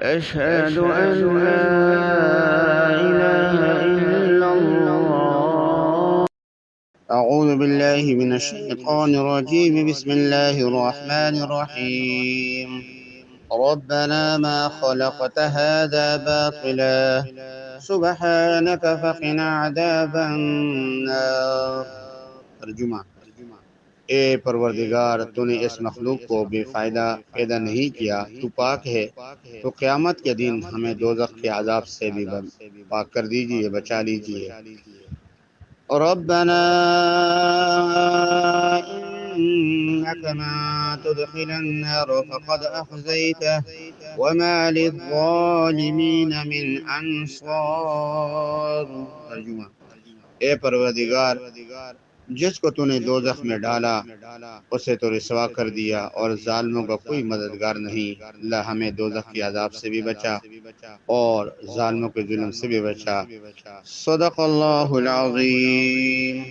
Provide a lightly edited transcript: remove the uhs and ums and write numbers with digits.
أشهد أن لا إله إلا الله. أعوذ بالله من الشيطان الرجيم. بسم الله الرحمن الرحيم. ربنا ما خلقت هذا باطلا سبحانك فقنا عذاب النار. ترجمہ: اے پروردگار، تو نے اس مخلوق کو بے فائدہ پیدا نہیں کیا، تو پاک ہے، تو قیامت کے دن ہمیں دوزخ کے عذاب سے بھی پاک کر دیجئے، بچا لیجئے۔ ربنا إنك من تدخل النار فقد أخزيته وما للظالمين من أنصار. ترجمہ: اے پروردگار، جس کو تو نے دوزخ میں ڈالا اسے تو رسوا کر دیا، اور ظالموں کا کوئی مددگار نہیں۔ اللہ ہمیں دوزخ کے عذاب سے بھی بچا اور ظالموں کے ظلم سے بھی بچا۔ صدق اللہ العظیم۔